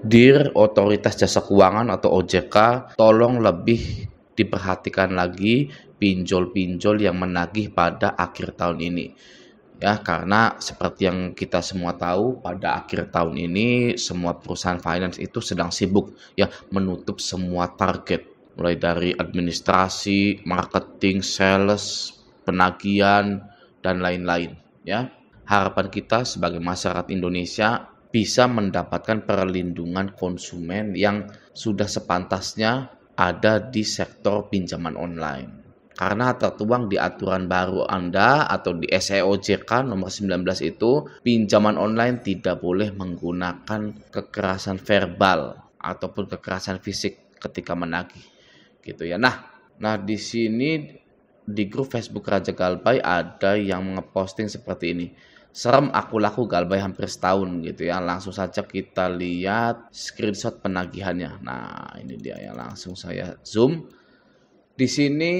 Dear Otoritas Jasa Keuangan atau OJK, tolong lebih diperhatikan lagi pinjol-pinjol yang menagih pada akhir tahun ini. Ya, karena seperti yang kita semua tahu, pada akhir tahun ini semua perusahaan finance itu sedang sibuk ya menutup semua target, mulai dari administrasi, marketing, sales, penagihan dan lain-lain ya. Harapan kita sebagai masyarakat Indonesia bisa mendapatkan perlindungan konsumen yang sudah sepantasnya ada di sektor pinjaman online. Karena tertuang di aturan baru Anda atau di SEOJK nomor 19 itu, pinjaman online tidak boleh menggunakan kekerasan verbal ataupun kekerasan fisik ketika menagih. Gitu ya. Nah di sini di grup Facebook Raja Galbay ada yang ngeposting seperti ini. Serem aku laku Galbay hampir setahun gitu ya. Langsung saja kita lihat screenshot penagihannya. Nah, ini dia ya, langsung saya zoom. Di sini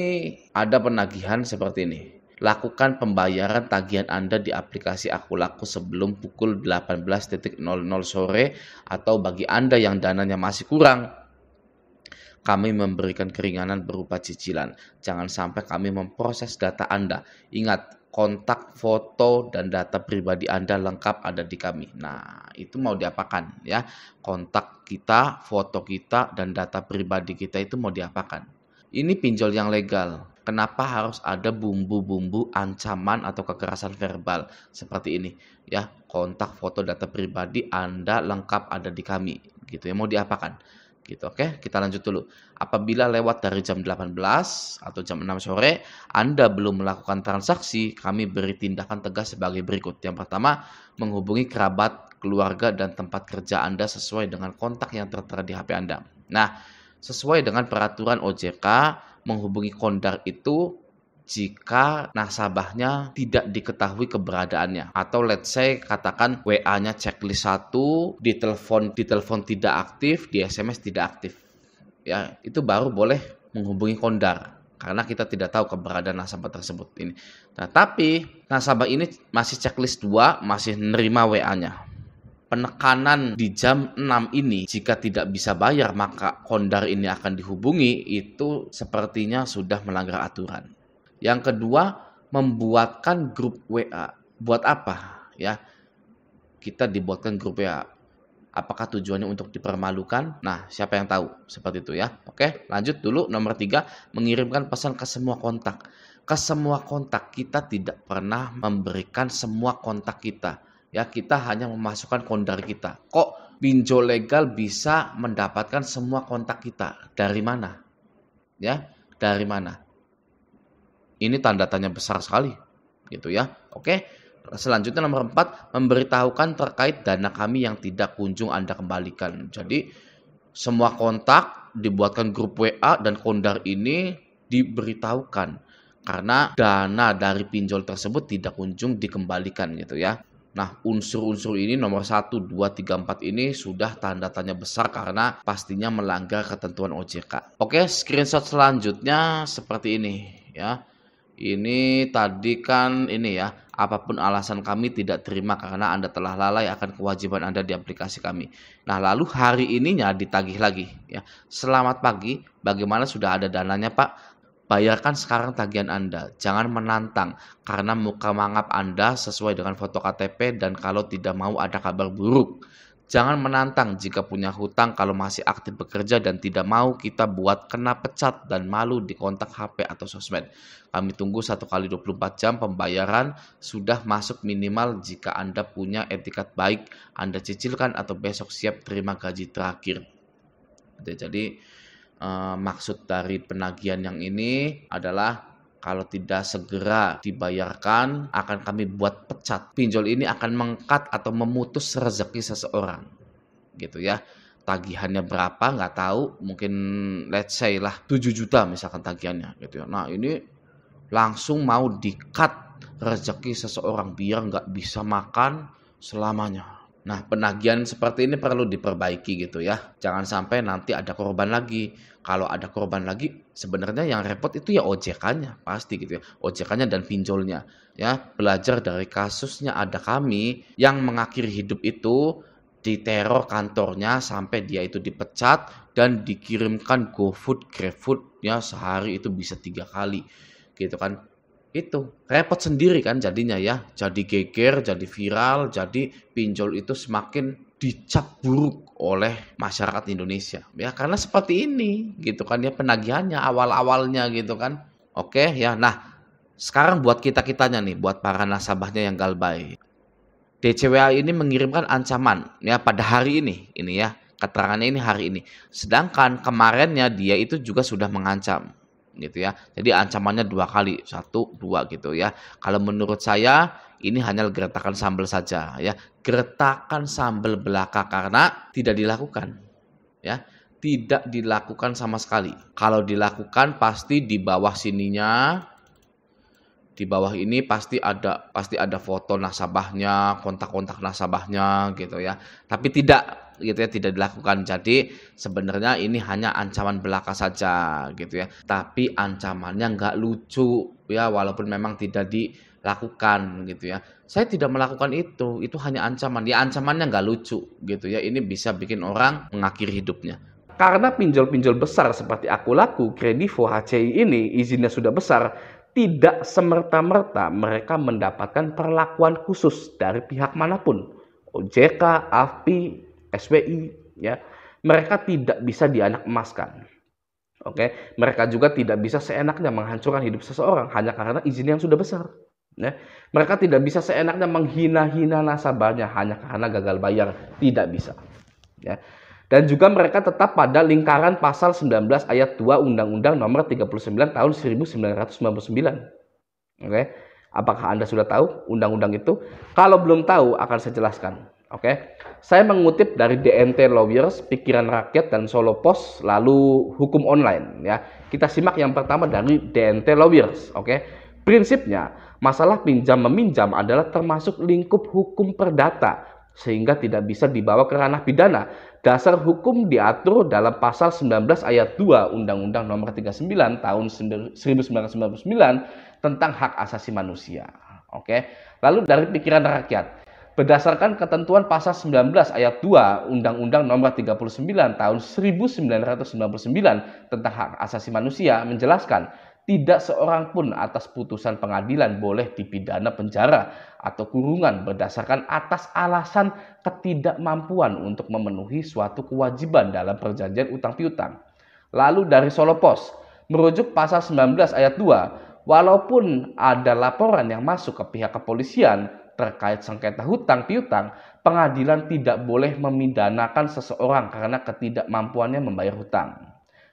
ada penagihan seperti ini. Lakukan pembayaran tagihan Anda di aplikasi Aku Laku sebelum pukul 18.00 sore atau bagi Anda yang dananya masih kurang, kami memberikan keringanan berupa cicilan. Jangan sampai kami memproses data Anda. Ingat, kontak, foto, dan data pribadi Anda lengkap ada di kami. Nah, itu mau diapakan ya? Kontak kita, foto kita, dan data pribadi kita itu mau diapakan? Ini pinjol yang legal. Kenapa harus ada bumbu-bumbu ancaman atau kekerasan verbal seperti ini? Ya, kontak, foto, data pribadi Anda lengkap ada di kami. Gitu ya, mau diapakan? Gitu, oke, kita lanjut dulu. Apabila lewat dari jam 18 atau jam 6 sore, Anda belum melakukan transaksi, kami beri tindakan tegas sebagai berikut. Yang pertama, menghubungi kerabat, keluarga, dan tempat kerja Anda sesuai dengan kontak yang tertera di HP Anda. Nah, sesuai dengan peraturan OJK, menghubungi kondar itu jika nasabahnya tidak diketahui keberadaannya, atau let's say katakan WA-nya checklist 1, di telepon tidak aktif, di SMS tidak aktif. Ya, itu baru boleh menghubungi kondar karena kita tidak tahu keberadaan nasabah tersebut ini. Nah, tapi nasabah ini masih checklist 2, masih nerima WA-nya. Penekanan di jam 6 ini, jika tidak bisa bayar maka kondar ini akan dihubungi, itu sepertinya sudah melanggar aturan. Yang kedua, membuatkan grup WA. Buat apa? Ya, kita dibuatkan grup WA. Apakah tujuannya untuk dipermalukan? Nah, siapa yang tahu? Seperti itu ya. Oke, lanjut dulu. Nomor 3, mengirimkan pesan ke semua kontak. Ke semua kontak, kita tidak pernah memberikan semua kontak kita. Ya, kita hanya memasukkan kondar kita. Kok pinjol legal bisa mendapatkan semua kontak kita? Dari mana? Ya, dari mana? Ini tanda tanya besar sekali, gitu ya. Oke, selanjutnya nomor 4, memberitahukan terkait dana kami yang tidak kunjung Anda kembalikan. Jadi, semua kontak dibuatkan grup WA dan kondar ini diberitahukan karena dana dari pinjol tersebut tidak kunjung dikembalikan gitu ya. Nah, unsur-unsur ini nomor 1, 2, 3, 4 ini sudah tanda tanya besar karena pastinya melanggar ketentuan OJK. Oke, screenshot selanjutnya seperti ini ya. Ini tadi kan ini ya, apapun alasan kami tidak terima karena Anda telah lalai akan kewajiban Anda di aplikasi kami. Nah, lalu hari ininya ditagih lagi ya. Selamat pagi, bagaimana sudah ada dananya, Pak? Bayarkan sekarang tagihan Anda. Jangan menantang karena muka mangap Anda sesuai dengan foto KTP dan kalau tidak mau ada kabar buruk. Jangan menantang jika punya hutang kalau masih aktif bekerja dan tidak mau kita buat kena pecat dan malu di kontak HP atau sosmed. Kami tunggu 1 kali 24 jam pembayaran sudah masuk minimal jika Anda punya etikat baik, Anda cicilkan atau besok siap terima gaji terakhir. Jadi maksud dari penagihan yang ini adalah kalau tidak segera dibayarkan, akan kami buat pecat. Pinjol ini akan meng-cut atau memutus rezeki seseorang. Gitu ya. Tagihannya berapa nggak tahu, mungkin let's say lah 7 juta misalkan tagihannya gitu ya. Nah, ini langsung mau di-cut rezeki seseorang biar nggak bisa makan selamanya. Nah, penagihan seperti ini perlu diperbaiki gitu ya. Jangan sampai nanti ada korban lagi. Kalau ada korban lagi, sebenarnya yang repot itu ya OJK-nya, pasti gitu ya. OJK-nya dan pinjolnya. Ya, belajar dari kasusnya ada kami yang mengakhiri hidup itu diteror kantornya sampai dia itu dipecat dan dikirimkan GoFood, GrabFood ya sehari itu bisa 3 kali gitu kan. Itu repot sendiri kan jadinya ya. Jadi geger, jadi viral, jadi pinjol itu semakin dicap buruk oleh masyarakat Indonesia. Ya karena seperti ini gitu kan ya penagihannya awal-awalnya gitu kan. Oke ya. Nah, sekarang buat kita-kitanya nih, buat para nasabahnya yang galbay. DCWA ini mengirimkan ancaman ya pada hari ini ya, keterangannya ini hari ini. Sedangkan kemarinnya dia itu juga sudah mengancam gitu ya. Jadi ancamannya 2 kali, 1, 2 gitu ya. Kalau menurut saya ini hanya gertakan sambal saja ya. Gertakan sambal belaka karena tidak dilakukan ya. Tidak dilakukan sama sekali. Kalau dilakukan pasti di bawah sininya, di bawah ini pasti ada foto nasabahnya, kontak-kontak nasabahnya gitu ya. Tapi tidak gitu ya, tidak dilakukan. Jadi sebenarnya ini hanya ancaman belaka saja gitu ya. Tapi ancamannya nggak lucu ya, walaupun memang tidak dilakukan gitu ya. Saya tidak melakukan itu hanya ancaman. Ya ancamannya nggak lucu gitu ya. Ini bisa bikin orang mengakhiri hidupnya. Karena pinjol-pinjol besar seperti Akulaku, Kredivo, HCI ini izinnya sudah besar, tidak semerta-merta mereka mendapatkan perlakuan khusus dari pihak manapun. OJK, AFPI, SWI, ya, mereka tidak bisa dianak emaskan. Oke, mereka juga tidak bisa seenaknya menghancurkan hidup seseorang hanya karena izin yang sudah besar. Ya. Mereka tidak bisa seenaknya menghina-hina nasabahnya hanya karena gagal bayar, tidak bisa. Ya. Dan juga mereka tetap pada lingkaran pasal 19 ayat 2 Undang-Undang Nomor 39 tahun 1999. Oke. Apakah Anda sudah tahu undang-undang itu? Kalau belum tahu akan saya jelaskan. Oke. Saya mengutip dari DNT Lawyers, Pikiran Rakyat dan Solo Post, lalu Hukum Online ya. Kita simak yang pertama dari DNT Lawyers, oke. Prinsipnya, masalah pinjam meminjam adalah termasuk lingkup hukum perdata sehingga tidak bisa dibawa ke ranah pidana. Dasar hukum diatur dalam pasal 19 ayat 2 Undang-Undang Nomor 39 tahun 1999 tentang hak asasi manusia. Oke. Lalu dari Pikiran Rakyat, berdasarkan ketentuan pasal 19 ayat 2 Undang-Undang Nomor 39 tahun 1999 tentang hak asasi manusia menjelaskan tidak seorang pun atas putusan pengadilan boleh dipidana penjara atau kurungan berdasarkan atas alasan ketidakmampuan untuk memenuhi suatu kewajiban dalam perjanjian utang piutang. Lalu dari Solo Post, merujuk pasal 19 ayat 2, walaupun ada laporan yang masuk ke pihak kepolisian terkait sengketa hutang piutang, pengadilan tidak boleh memidanakan seseorang karena ketidakmampuannya membayar hutang.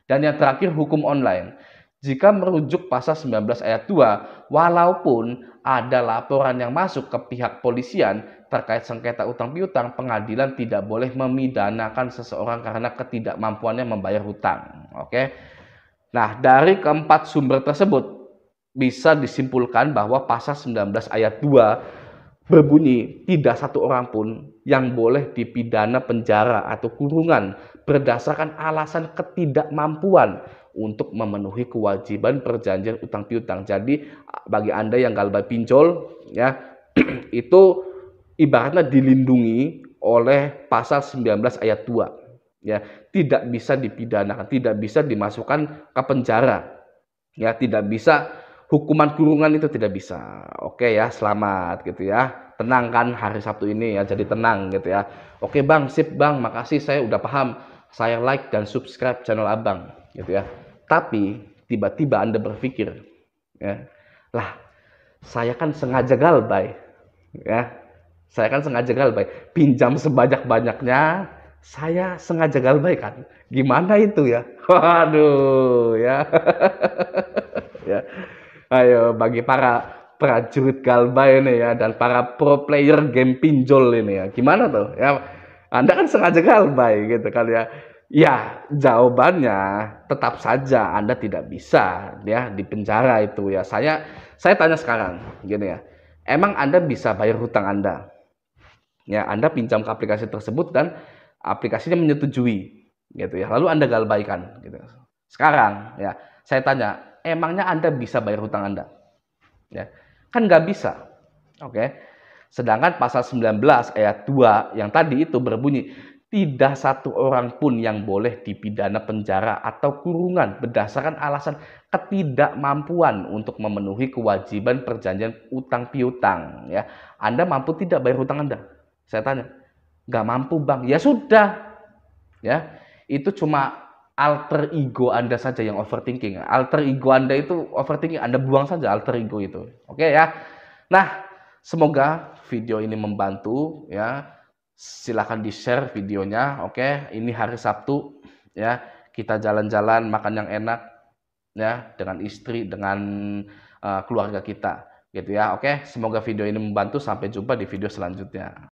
Dan yang terakhir, Hukum Online. Jika merujuk pasal 19 ayat 2, walaupun ada laporan yang masuk ke pihak polisian terkait sengketa utang piutang, pengadilan tidak boleh memidanakan seseorang karena ketidakmampuannya membayar hutang. Oke. Nah, dari keempat sumber tersebut bisa disimpulkan bahwa pasal 19 ayat 2 berbunyi tidak satu orang pun yang boleh dipidana penjara atau kurungan berdasarkan alasan ketidakmampuan untuk memenuhi kewajiban perjanjian utang piutang. Jadi bagi Anda yang galbay pinjol ya itu ibaratnya dilindungi oleh pasal 19 ayat 2 ya, tidak bisa dipidanakan, tidak bisa dimasukkan ke penjara. Ya, tidak bisa hukuman kurungan, itu tidak bisa. Oke ya, selamat gitu ya. Tenang kan hari Sabtu ini ya, jadi tenang gitu ya. Oke Bang, sip Bang, makasih saya udah paham. Saya like dan subscribe channel Abang gitu ya. Tapi tiba-tiba Anda berpikir ya, lah saya kan sengaja galbay ya. Saya kan sengaja galbay, pinjam sebanyak-banyaknya, saya sengaja galbay kan. Gimana itu ya? Waduh ya. Ya. Ayo bagi para prajurit galbay ini ya dan para pro player game pinjol ini ya. Gimana tuh? Ya, Anda kan sengaja galbay gitu kan ya. Ya, jawabannya tetap saja Anda tidak bisa ya di penjara itu ya. Saya tanya sekarang gini ya. Emang Anda bisa bayar hutang Anda? Ya, Anda pinjam ke aplikasi tersebut dan aplikasinya menyetujui gitu ya. Lalu Anda galbaikan gitu. Sekarang ya, saya tanya, emangnya Anda bisa bayar hutang Anda? Ya, kan nggak bisa. Oke. Sedangkan pasal 19 ayat 2 yang tadi itu berbunyi, tidak satu orang pun yang boleh dipidana penjara atau kurungan berdasarkan alasan ketidakmampuan untuk memenuhi kewajiban perjanjian utang piutang. Ya, Anda mampu tidak bayar hutang Anda? Saya tanya, nggak mampu bang. Ya sudah, ya itu cuma alter ego Anda saja yang overthinking. Alter ego Anda itu overthinking, Anda buang saja alter ego itu. Oke ya. Nah, semoga video ini membantu ya. Silahkan di-share videonya. Oke, ini hari Sabtu ya. Kita jalan-jalan makan yang enak ya dengan istri, dengan keluarga kita gitu ya. Oke, semoga video ini membantu. Sampai jumpa di video selanjutnya.